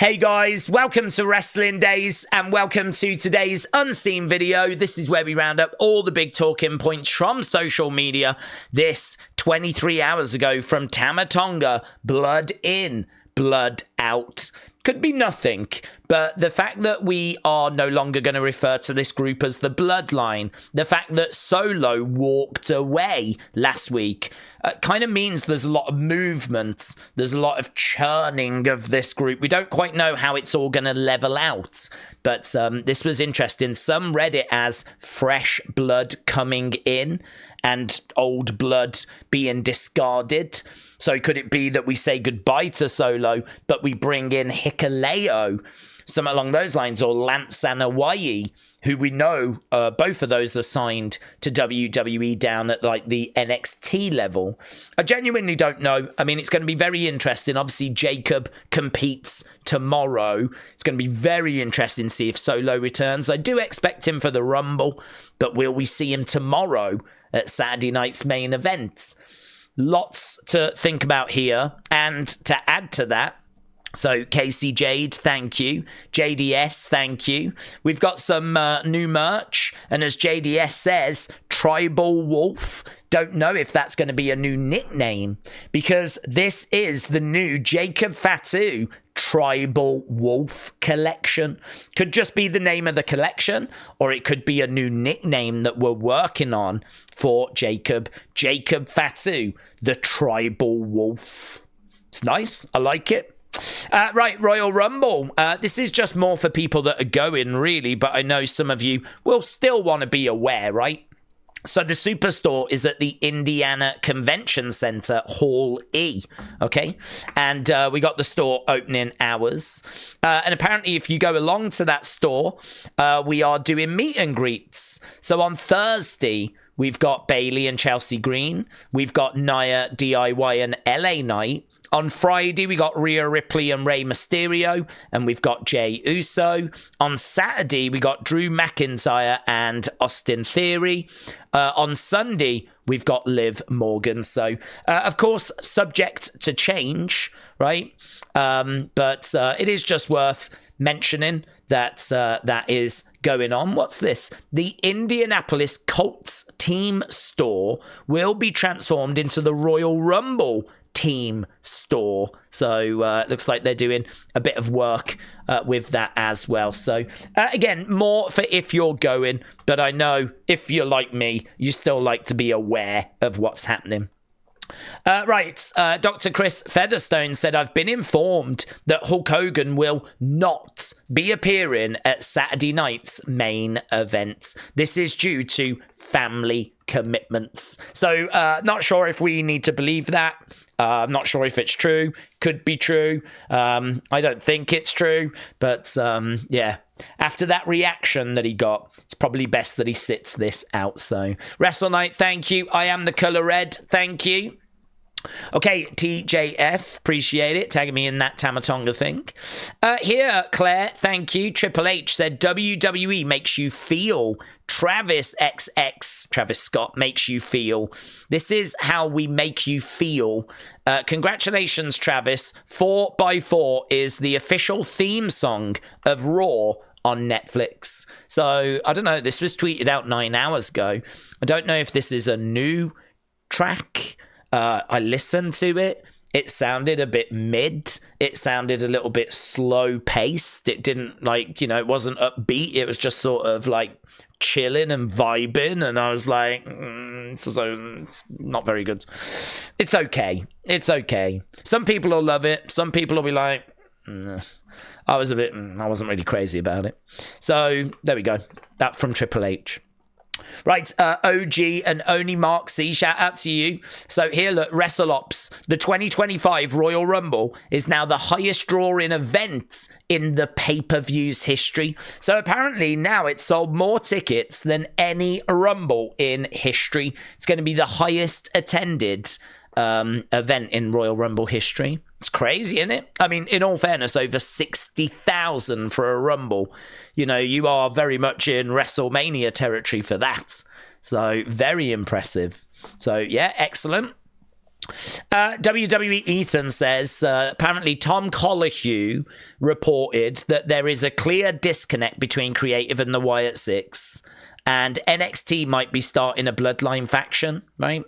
Hey guys, welcome to Wrestling Days and welcome to today's unseen video. This is where we round up all the big talking points from social media. This 23 hours ago from Tama Tonga, blood in, blood out. Could be nothing, but the fact that we are no longer going to refer to this group as the Bloodline, the fact that Solo walked away last week, kind of means there's a lot of movement, there's a lot of churning of this group. We don't quite know how it's all going to level out, but this was interesting. Some read it as fresh blood coming in and old blood being discarded. So could it be that we say goodbye to Solo, but we bring in Hikuleo, something along those lines, or Lance and Hawaii, who we know both of those are signed to WWE down at like the NXT level. I genuinely don't know. I mean, it's going to be very interesting. Obviously, Jacob competes tomorrow. It's going to be very interesting to see if Solo returns. I do expect him for the Rumble, but will we see him tomorrow at Saturday night's main event? Lots to think about here. And to add to that, so Casey Jade, thank you. JDS, thank you. We've got some new merch. And as JDS says, Tribal Wolf. Don't know if that's going to be a new nickname, because this is the new Jacob Fatu Tribal Wolf collection. Could just be the name of the collection, or it could be a new nickname that we're working on for Jacob Fatu, the Tribal Wolf. It's nice. I like it. Right, Royal Rumble. This is just more for people that are going, really, but I know some of you will still want to be aware, right? So the Superstore is at the Indiana Convention Center, Hall E, okay? And we got the store opening hours. And apparently if you go along to that store, we are doing meet and greets. So on Thursday, we've got Bayley and Chelsea Green. We've got Nia, DIY, and LA Knight. On Friday, we got Rhea Ripley and Rey Mysterio, and we've got Jey Uso. On Saturday, we got Drew McIntyre and Austin Theory. On Sunday, we've got Liv Morgan. So, of course, subject to change, right? But it is just worth mentioning that that is going on. What's this? The Indianapolis Colts team store will be transformed into the Royal Rumble team store. So it looks like they're doing a bit of work with that as well. So again, more for if you're going, but I know if you're like me, you still like to be aware of what's happening. Right, Dr. Chris Featherstone said, I've been informed that Hulk Hogan will not be appearing at Saturday night's main event. This is due to family commitments. So not sure if we need to believe that. I'm not sure if it's true. Could be true. I don't think it's true. But yeah, after that reaction that he got, it's probably best that he sits this out. So Wrestle Night, thank you. I am the color red. Thank you. Okay, TJF, appreciate it, tagging me in that Tama Tonga thing. Here, Claire, thank you. Triple H said, WWE makes you feel. Travis XX, Travis Scott, makes you feel. This is how we make you feel. Congratulations, Travis. 4x4 is the official theme song of Raw on Netflix. So, I don't know, this was tweeted out 9 hours ago. I don't know if this is a new track. I listened to it. It sounded a bit mid. It sounded a little bit slow paced. It didn't it wasn't upbeat. It was just sort of like chilling and vibing. And I was like, it's not very good. It's okay. It's okay. Some people will love it. Some people will be like, I wasn't really crazy about it. So there we go. That from Triple H. Right, OG and Only Mark C, shout out to you. So here, look, WrestleOps, the 2025 Royal Rumble is now the highest drawing event in the pay-per-views history. So apparently now it's sold more tickets than any Rumble in history. It's going to be the highest attended event in Royal Rumble history. It's crazy, isn't it? I mean, in all fairness, over 60,000 for a Rumble. You know, you are very much in WrestleMania territory for that. So, very impressive. So, yeah, excellent. WWE Ethan says, apparently Tom Colohue reported that there is a clear disconnect between creative and the Wyatt Six, and NXT might be starting a Bloodline faction, right?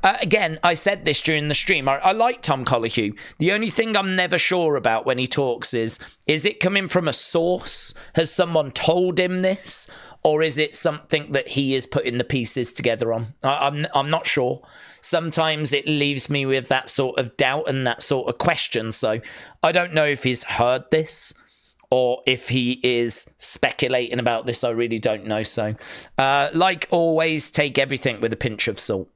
Again, I said this during the stream. I like Tom Colohue. The only thing I'm never sure about when he talks is it coming from a source? Has someone told him this? Or is it something that he is putting the pieces together on? I'm not sure. Sometimes it leaves me with that sort of doubt and that sort of question. So I don't know if he's heard this or if he is speculating about this. I really don't know. So like always, take everything with a pinch of salt.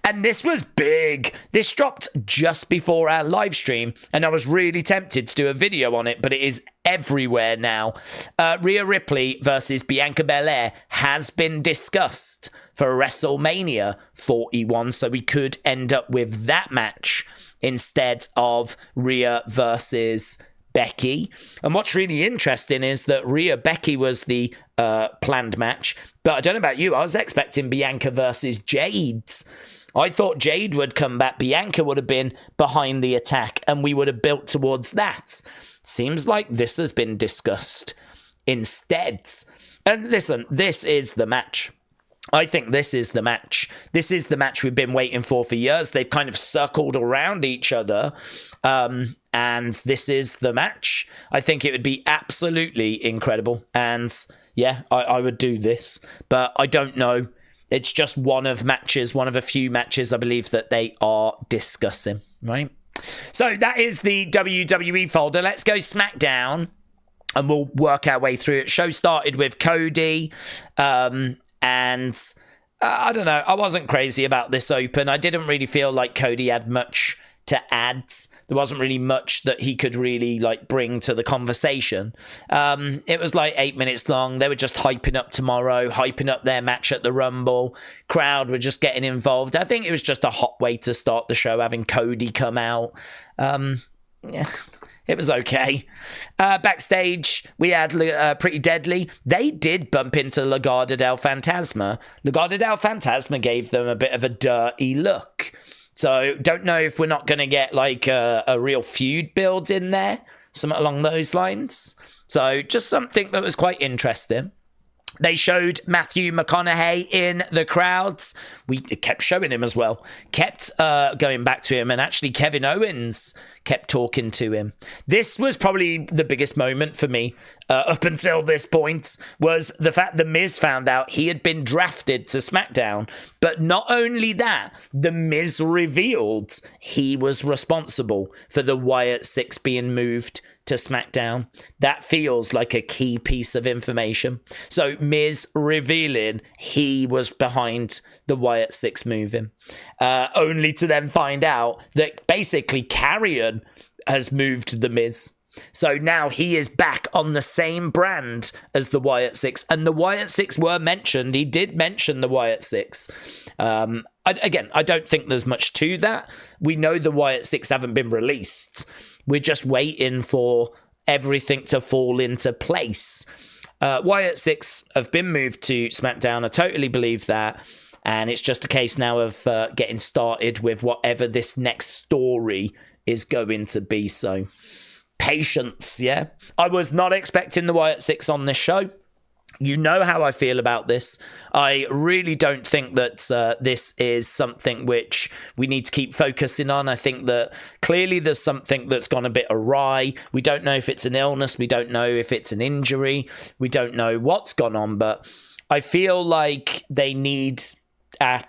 And this was big. This dropped just before our live stream, and I was really tempted to do a video on it, but it is everywhere now. Rhea Ripley versus Bianca Belair has been discussed for WrestleMania 41, so we could end up with that match instead of Rhea versus Becky. And what's really interesting is that Becky was the planned match, but I don't know about you, I was expecting Bianca versus Jade. I thought Jade would come back, Bianca would have been behind the attack, and we would have built towards that. Seems like this has been discussed instead. And listen, this is the match. I think this is the match. This is the match we've been waiting for years. They've kind of circled around each other. And this is the match. I think it would be absolutely incredible. And yeah, I would do this. But I don't know. It's just one of a few matches I believe that they are discussing, right? So that is the WWE folder. Let's go SmackDown and we'll work our way through it. Show started with Cody. And I don't know. I wasn't crazy about this open. I didn't really feel like Cody had much to add. There wasn't really much that he could really bring to the conversation. It was 8 minutes long. They were just hyping up tomorrow, hyping up their match at the Rumble. Crowd were just getting involved. I think it was just a hot way to start the show, having Cody come out. Yeah. It was okay. Backstage, we had Pretty Deadly. They did bump into Legado Del Fantasma. Legado Del Fantasma gave them a bit of a dirty look. So don't know if we're not going to get a real feud build in there. Something along those lines. So just something that was quite interesting. They showed Matthew McConaughey in the crowds. We kept showing him as well. Kept going back to him. And actually, Kevin Owens kept talking to him. This was probably the biggest moment for me up until this point, was the fact the Miz found out he had been drafted to SmackDown. But not only that, the Miz revealed he was responsible for the Wyatt Sicks being moved to SmackDown. That feels like a key piece of information. So Miz revealing he was behind the Wyatt Sicks moving, only to then find out that basically Karrion has moved the Miz. So now he is back on the same brand as the Wyatt Sicks, and the Wyatt Sicks were mentioned. He did mention the Wyatt Sicks. I don't think there's much to that. We know the Wyatt Sicks haven't been released. We're just waiting for everything to fall into place. Wyatt Sicks have been moved to SmackDown. I totally believe that. And it's just a case now of getting started with whatever this next story is going to be. So patience, yeah? I was not expecting the Wyatt Sicks on this show. You know how I feel about this. I really don't think that this is something which we need to keep focusing on. I think that clearly there's something that's gone a bit awry. We don't know if it's an illness. We don't know if it's an injury. We don't know what's gone on. But I feel like they need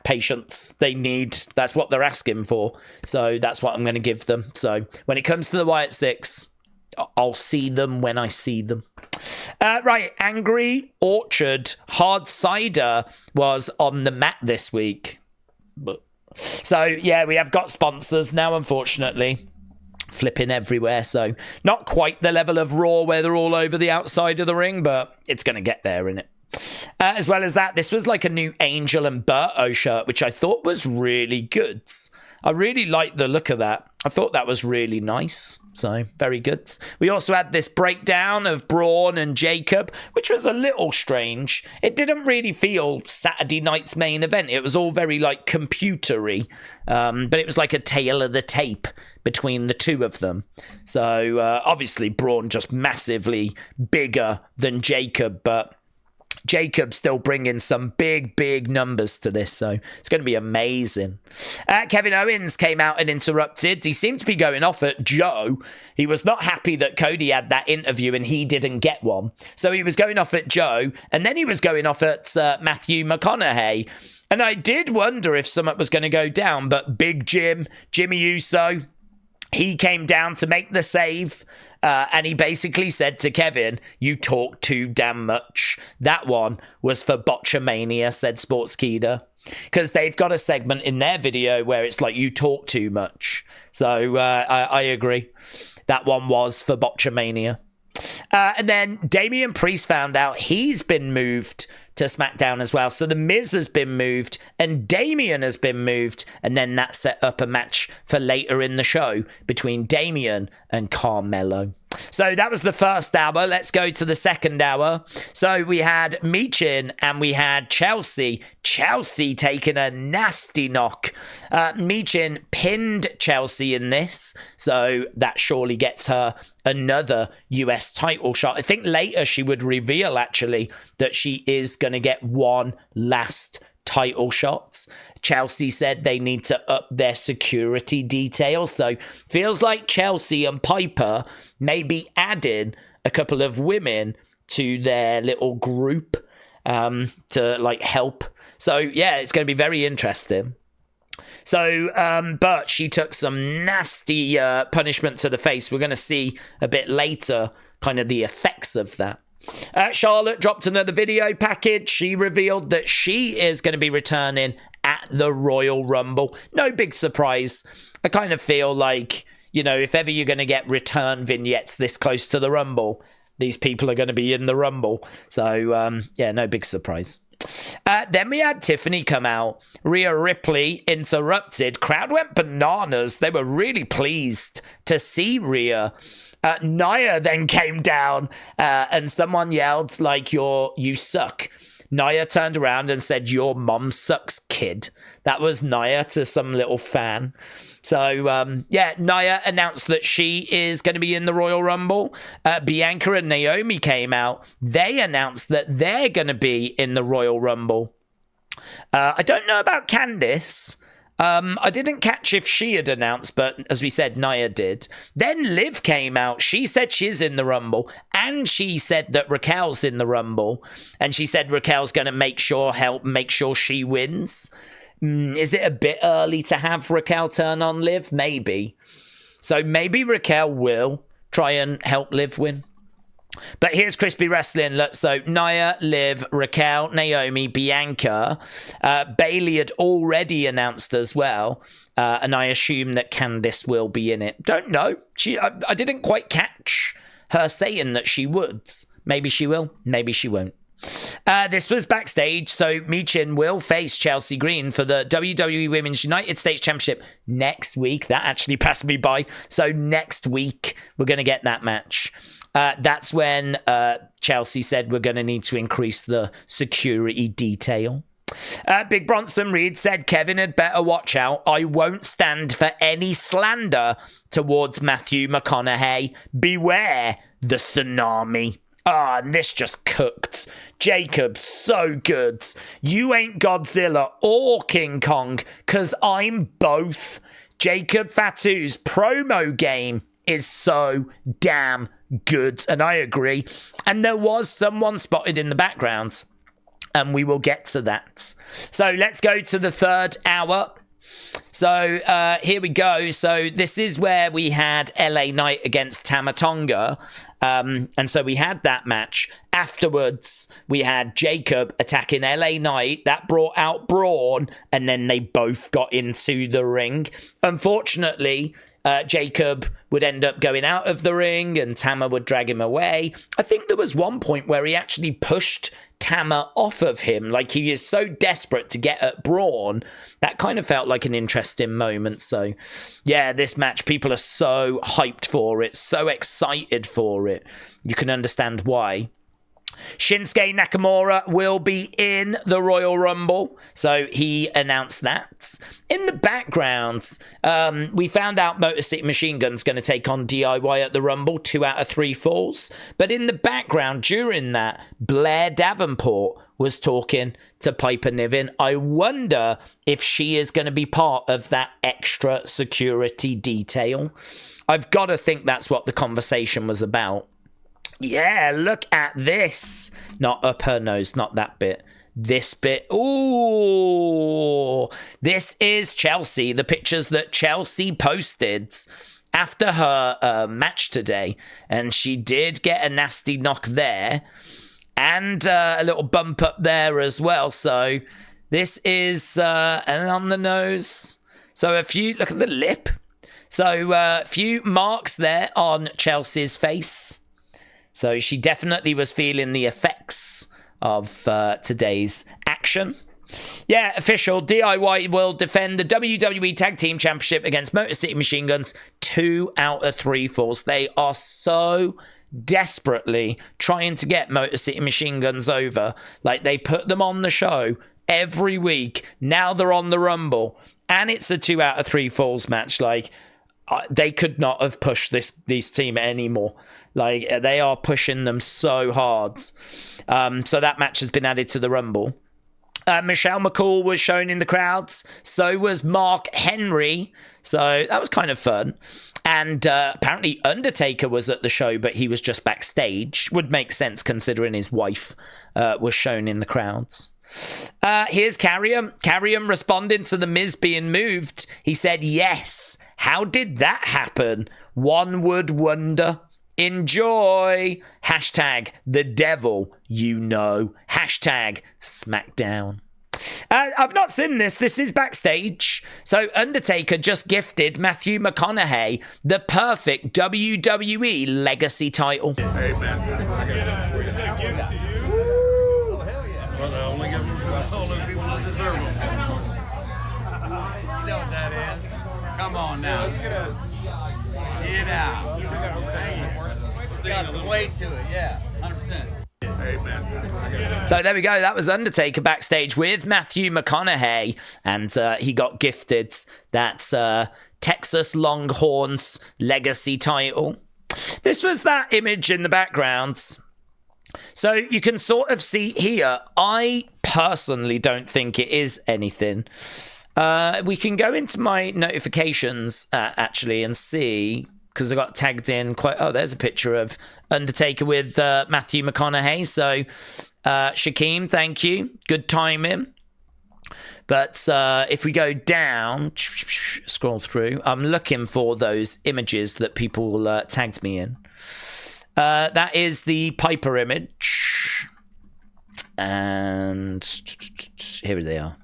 patience. That's what they're asking for. So that's what I'm going to give them. So when it comes to the Wyatt Sicks, I'll see them when I see them. Right, Angry Orchard Hard Cider was on the mat this week. So, yeah, we have got sponsors now, unfortunately. Flipping everywhere, so not quite the level of Raw where they're all over the outside of the ring, but it's going to get there, innit? As well as that, this was like a new Angel and Berto shirt, which I thought was really good. I really liked the look of that. I thought that was really nice. So, very good. We also had this breakdown of Braun and Jacob, which was a little strange. It didn't really feel Saturday night's main event. It was all very, like, computery. But it was like a tale of the tape between the two of them. So, obviously, Braun just massively bigger than Jacob, but Jacob still bringing some big numbers to this, so it's going to be amazing. Kevin Owens came out and interrupted. He seemed to be going off at Joe. He was not happy that Cody had that interview and he didn't get one. So he was going off at Joe, and then he was going off at Matthew McConaughey. And I did wonder if something was going to go down, but Big Jim, Jimmy Uso, he came down to make the save, and he basically said to Kevin, "You talk too damn much." That one was for Botchamania, said Sportskeeda, because they've got a segment in their video where it's like, you talk too much. So I agree. That one was for Botchamania. And then Damian Priest found out he's been moved to SmackDown as well. So the Miz has been moved and Damian has been moved. And then that set up a match for later in the show between Damian and Carmelo. So that was the first hour. Let's go to the second hour. So we had Michin and we had Chelsea. Chelsea taking a nasty knock. Michin pinned Chelsea in this. So that surely gets her another US title shot. I think later she would reveal actually that she is going to get one last title shots. Chelsea said they need to up their security details. So feels like Chelsea and Piper may be adding a couple of women to their little group to like help. So yeah, it's going to be very interesting. So, but she took some nasty punishment to the face. We're going to see a bit later kind of the effects of that. Charlotte dropped another video package. She revealed that she is going to be returning at the Royal Rumble. No big surprise. I kind of feel like, you know, if ever you're going to get vignettes this close to the Rumble, these people are going to be in the Rumble. So, yeah, no big surprise. Then we had Tiffany come out. Rhea Ripley interrupted. Crowd went bananas. They were really pleased to see Rhea. Nia then came down and someone yelled like, you suck. Nia turned around and said, "Your mom sucks, kid." That was Nia to some little fan. So, yeah, Nia announced that she is going to be in the Royal Rumble. Bianca and Naomi came out. They announced that they're going to be in the Royal Rumble. I don't know about Candice. I didn't catch if she had announced, but as we said, Nia did. Then Liv came out. She said she's in the Rumble, and she said that Raquel's in the Rumble, and she said Raquel's going to help make sure she wins. Is it a bit early to have Raquel turn on Liv? Maybe. So maybe Raquel will try and help Liv win. But here's Crispy Wrestling. So Nia, Liv, Raquel, Naomi, Bianca. Bailey had already announced as well. And I assume that Candice will be in it. Don't know. I didn't quite catch her saying that she would. Maybe she will. Maybe she won't. This was backstage. So Michin will face Chelsea Green for the WWE Women's United States Championship next week. That actually passed me by. So next week, we're going to get that match. That's when Chelsea said we're going to need to increase the security detail. Big Bronson Reed said Kevin had better watch out. I won't stand for any slander towards Matthew McConaughey. Beware the tsunami. And this just cooked. Jacob, so good. You ain't Godzilla or King Kong, because I'm both. Jacob Fatu's promo game is so damn good, and I agree. And there was someone spotted in the background, and we will get to that. So let's go to the third hour. So here we go. So this is where we had LA Knight against Tama Tonga. And so we had that match. Afterwards, we had Jacob attacking LA Knight. That brought out Braun, and then they both got into the ring. Unfortunately, Jacob would end up going out of the ring and Tama would drag him away. I think there was one point where he actually pushed Tama off of him. Like, he is so desperate to get at Braun. That kind of felt like an interesting moment. So, yeah, this match, people are so hyped for it, so excited for it. You can understand why. Shinsuke Nakamura will be in the Royal Rumble, so he announced that. In the background, we found out Motor City Machine Gun's going to take on DIY at the Rumble, 2 out of 3 falls. But in the background, during that, Blair Davenport was talking to Piper Niven. I wonder if she is going to be part of that extra security detail. I've got to think that's what the conversation was about. Yeah, look at this. Not up her nose, not that bit. This bit. Ooh. This is Chelsea. The pictures that Chelsea posted after her match today. And she did get a nasty knock there. And a little bump up there as well. So this is and on the nose. So a few, look at the lip. So a few marks there on Chelsea's face. So she definitely was feeling the effects of today's action. Yeah, official. DIY will defend the WWE Tag Team Championship against Motor City Machine Guns. 2 out of 3 falls. They are so desperately trying to get Motor City Machine Guns over. Like, they put them on the show every week. Now they're on the Rumble. And it's a 2 out of 3 falls match. Like, they could not have pushed this team anymore. Like, they are pushing them so hard. So that match has been added to the Rumble. Michelle McCool was shown in the crowds. So was Mark Henry. So that was kind of fun. And apparently Undertaker was at the show, but he was just backstage. Would make sense considering his wife was shown in the crowds. Here's Karrion. Karrion responding to the Miz being moved. He said, yes. How did that happen? One would wonder. Enjoy. Hashtag the devil, you know. Hashtag Smackdown. I've not seen this. This is backstage. So Undertaker just gifted Matthew McConaughey the perfect WWE Legacy title. Hey, man. I got something for you. Oh, hell yeah. Well, I only give them to the only people that deserve them. You know what that is? Come on now. Let's get out. Got some weight to it, yeah. 100%. Hey, man. I got something. So there we go. That was Undertaker backstage with Matthew McConaughey. And he got gifted that Texas Longhorns Legacy title. This was that image in the background. So you can sort of see here, I personally don't think it is anything. We can go into my notifications, actually, and see... because I got tagged in quite... Oh, there's a picture of Undertaker with Matthew McConaughey. So, Shaquem, thank you. Good timing. But if we go down, scroll through, I'm looking for those images that people tagged me in. That is the Piper image. And here they are.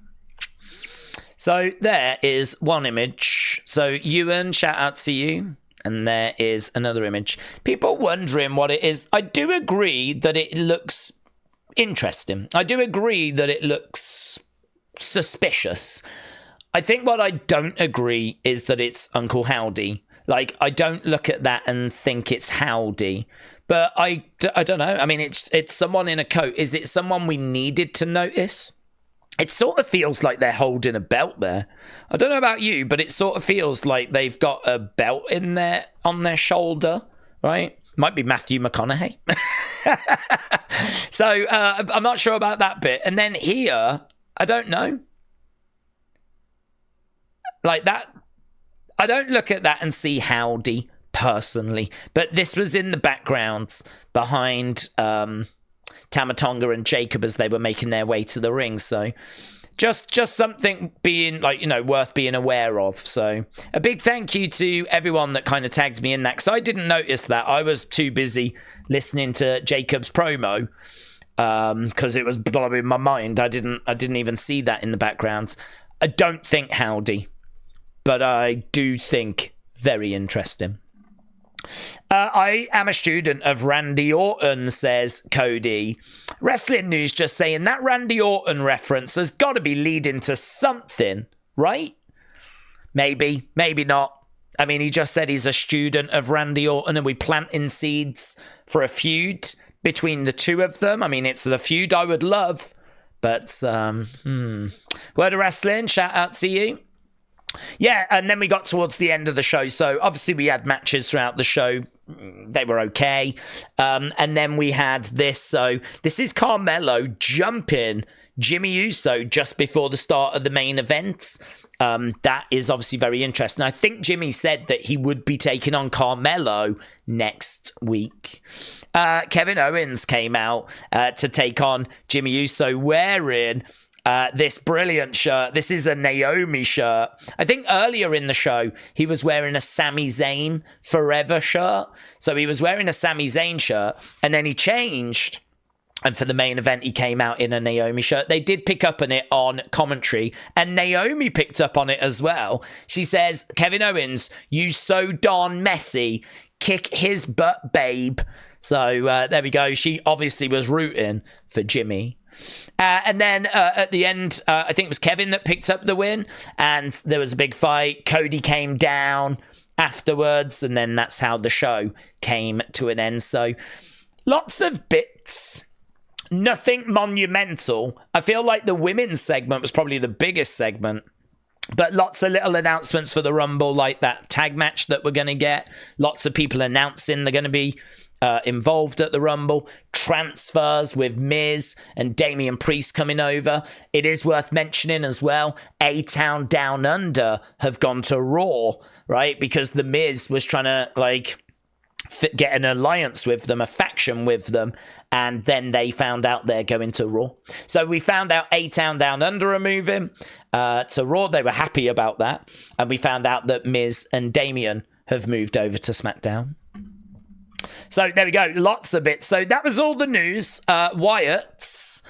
So there is one image. So, Ewan, shout out to you. And there is another image. People wondering what it is. I do agree that it looks interesting. I do agree that it looks suspicious. I think what I don't agree is that it's Uncle Howdy. Like, I don't look at that and think it's Howdy. But I don't know. I mean, it's someone in a coat. Is it someone we needed to notice? It sort of feels like they're holding a belt there. I don't know about you, but it sort of feels like they've got a belt in there on their shoulder, right? Might be Matthew McConaughey. So I'm not sure about that bit. And then here, I don't know. Like that, I don't look at that and see Howdy personally. But this was in the background behind... Tama Tonga and Jacob as they were making their way to the ring. So just something being like, you know, worth being aware of. So a big thank you to everyone that kind of tagged me in that, because I didn't notice that. I was too busy listening to Jacob's promo because it was blowing my mind. I didn't even see that in the background. I don't think Howdy, but I do think Very interesting. I am a student of Randy Orton, says Cody. Wrestling News just saying that Randy Orton reference has got to be leading to something, right? Maybe, maybe not. I mean, he just said he's a student of Randy Orton and we planting seeds for a feud between the two of them. I mean, it's the feud I would love, but Word of Wrestling, shout out to you. Yeah, and then we got towards the end of the show. So obviously we had matches throughout the show. They were okay. And then we had this. So this is Carmelo jumping Jimmy Uso just before the start of the main event. That is obviously very interesting. I think Jimmy said that he would be taking on Carmelo next week. Kevin Owens came out to take on Jimmy Uso wearing this brilliant shirt. This is a Naomi shirt. I think earlier in the show, he was wearing a Sami Zayn Forever shirt. So he was wearing a Sami Zayn shirt, and then he changed. And for the main event, he came out in a Naomi shirt. They did pick up on it on commentary, and Naomi picked up on it as well. She says, Kevin Owens, you so darn messy. Kick his butt, babe. So there we go. She obviously was rooting for Jimmy. And then at the end, I think it was Kevin that picked up the win, and there was a big fight. Cody came down afterwards, and then that's how the show came to an end. So lots of bits, nothing monumental. I feel like the women's segment was probably the biggest segment, but lots of little announcements for the Rumble, like that tag match that we're going to get. Lots of people announcing they're going to be involved at the Rumble. Transfers with Miz and Damian Priest coming over. It is worth mentioning as well, A-Town Down Under have gone to Raw, right? Because the Miz was trying to get an alliance with them, a faction with them, and then they found out they're going to Raw. So we found out A-Town Down Under are moving to Raw. They were happy about that. And we found out that Miz and Damian have moved over to SmackDown. So there we go, lots of bits. So that was all the news. Wyatt's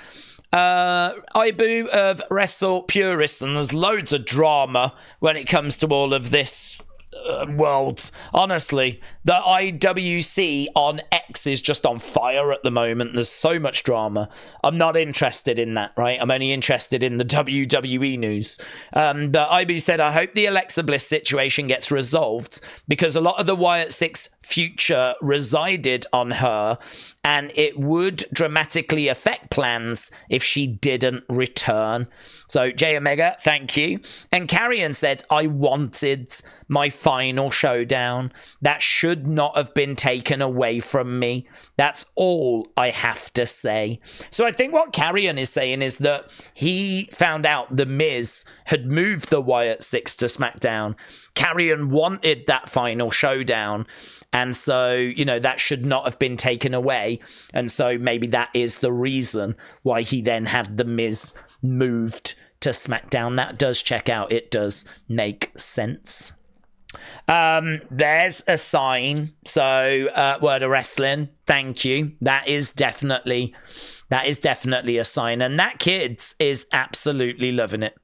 Ibu of Wrestle Purists, and there's loads of drama when it comes to all of this world. Honestly, the IWC on X is just on fire at the moment. There's so much drama. I'm not interested in that, right? I'm only interested in the WWE news. But Ibu said, I hope the Alexa Bliss situation gets resolved because a lot of the Wyatt Sicks future resided on her, and it would dramatically affect plans if she didn't return. So J Omega, thank you. And Karrion said, I wanted my final showdown. That should not have been taken away from me. That's all I have to say. So I think what Karrion is saying is that he found out the Miz had moved the Wyatt Sicks to SmackDown. Karrion wanted that final showdown. And so, that should not have been taken away. And so maybe that is the reason why he then had the Miz moved to SmackDown. That does check out. It does make sense. There's a sign. So, Word of Wrestling, thank you. That is definitely a sign. And that kid is absolutely loving it.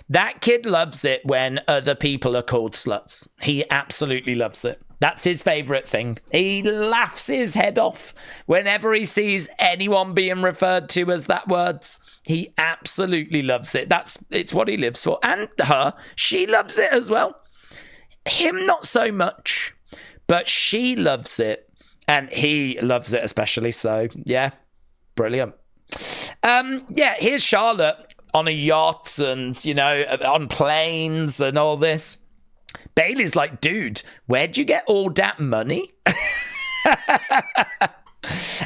That kid loves it when other people are called sluts. He absolutely loves it. That's his favourite thing. He laughs his head off whenever he sees anyone being referred to as that words. He absolutely loves it. It's what he lives for. And her, she loves it as well. Him, not so much, but she loves it. And he loves it especially. So, yeah, brilliant. Here's Charlotte on a yacht and, on planes and all this. Bailey's like, dude, where'd you get all that money?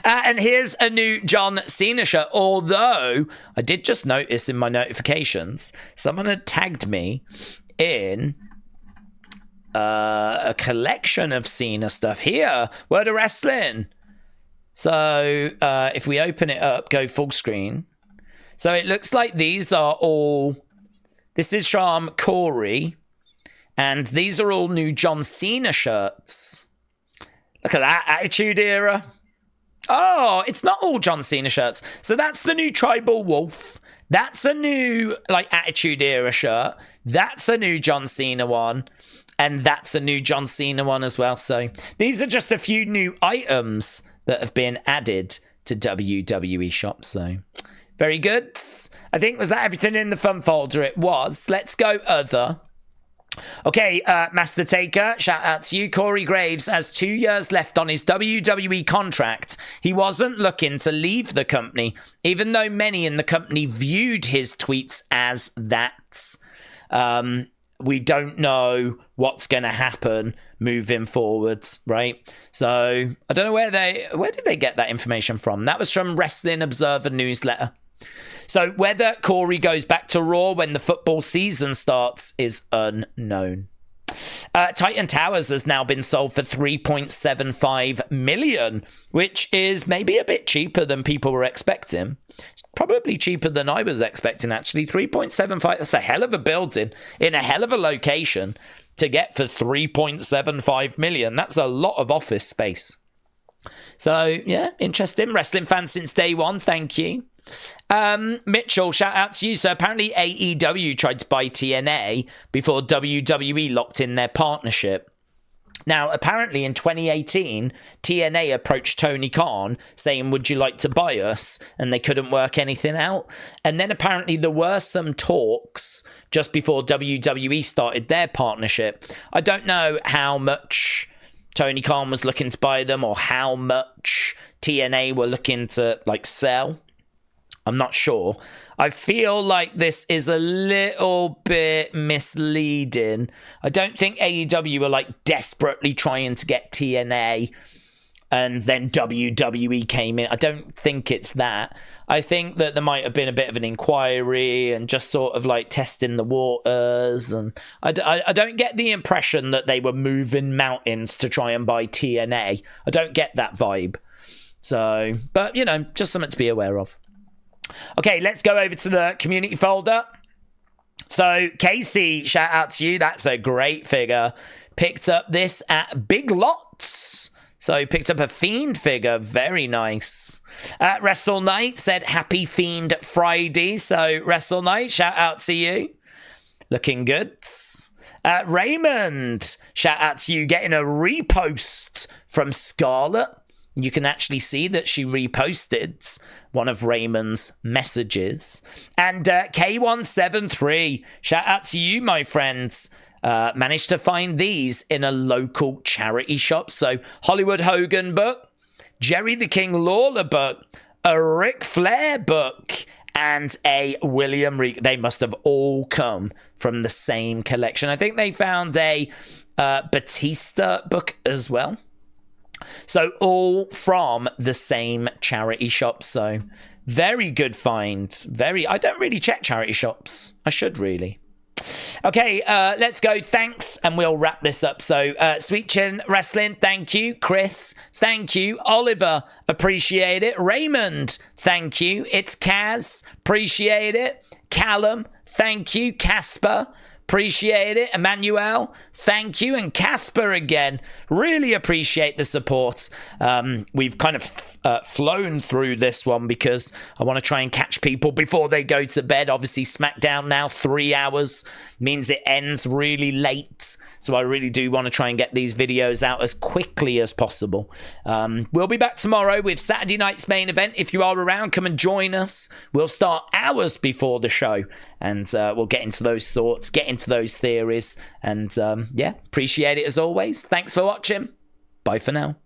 And here's a new John Cena shirt. Although I did just notice in my notifications, someone had tagged me in a collection of Cena stuff. Here, Word of Wrestling. So if we open it up, go full screen. So it looks like these are all... This is from Corey. And these are all new John Cena shirts. Look at that, Attitude Era. Oh, it's not all John Cena shirts. So that's the new Tribal Wolf. That's a new, Attitude Era shirt. That's a new John Cena one. And that's a new John Cena one as well. So these are just a few new items that have been added to WWE Shop. So very good. I think, was that everything in the fun folder? It was. Let's go other. Okay, Master Taker, shout out to you. Corey Graves has 2 years left on his WWE contract. He wasn't looking to leave the company, even though many in the company viewed his tweets as that. We don't know what's going to happen moving forwards, right? So I don't know where did they get that information from? That was from Wrestling Observer newsletter. So whether Corey goes back to Raw when the football season starts is unknown. Titan Towers has now been sold for $3.75 million, which is maybe a bit cheaper than people were expecting. Probably cheaper than I was expecting, actually. 3.75, that's a hell of a building in a hell of a location to get for 3.75 million. That's a lot of office space. So, yeah, interesting. Wrestling fan since day one, thank you. Mitchell, shout out to you. So apparently AEW tried to buy TNA before WWE locked in their partnership. Now, apparently in 2018, TNA approached Tony Khan saying, would you like to buy us? And they couldn't work anything out. And then apparently there were some talks just before WWE started their partnership. I don't know how much Tony Khan was looking to buy them or how much TNA were looking to sell. I'm not sure. I feel like this is a little bit misleading. I don't think AEW were desperately trying to get TNA and then WWE came in. I don't think it's that. I think that there might have been a bit of an inquiry and just sort of testing the waters. And I don't get the impression that they were moving mountains to try and buy TNA. I don't get that vibe. So, but just something to be aware of. Okay, let's go over to the community folder. So, Casey, shout out to you. That's a great figure. Picked up this at Big Lots. So, picked up a Fiend figure. Very nice. Wrestle Knight said, Happy Fiend Friday. So, Wrestle Knight, shout out to you. Looking good. Raymond, shout out to you. Getting a repost from Scarlett. You can actually see that she reposted one of Raymond's messages. And K173, shout out to you, my friends. Managed to find these in a local charity shop. So Hollywood Hogan book, Jerry the King Lawler book, a Ric Flair book, and a William Regal. They must have all come from the same collection. I think they found a Batista book as well. So all from the same charity shop. So very good find. I don't really check charity shops. I should really. Okay, let's go. Thanks, and we'll wrap this up. So Sweet Chin Wrestling, thank you. Chris, thank you. Oliver, appreciate it. Raymond, thank you. It's Kaz, appreciate it. Callum, thank you. Casper, appreciate it. Emmanuel, thank you. And Casper again, really appreciate the support. We've kind of flown through this one because I want to try and catch people before they go to bed. Obviously, SmackDown now 3 hours means it ends really late. So I really do want to try and get these videos out as quickly as possible. We'll be back tomorrow with Saturday night's main event. If you are around, come and join us. We'll start hours before the show and we'll get into those thoughts, get into those theories. And yeah, appreciate it as always. Thanks for watching. Bye for now.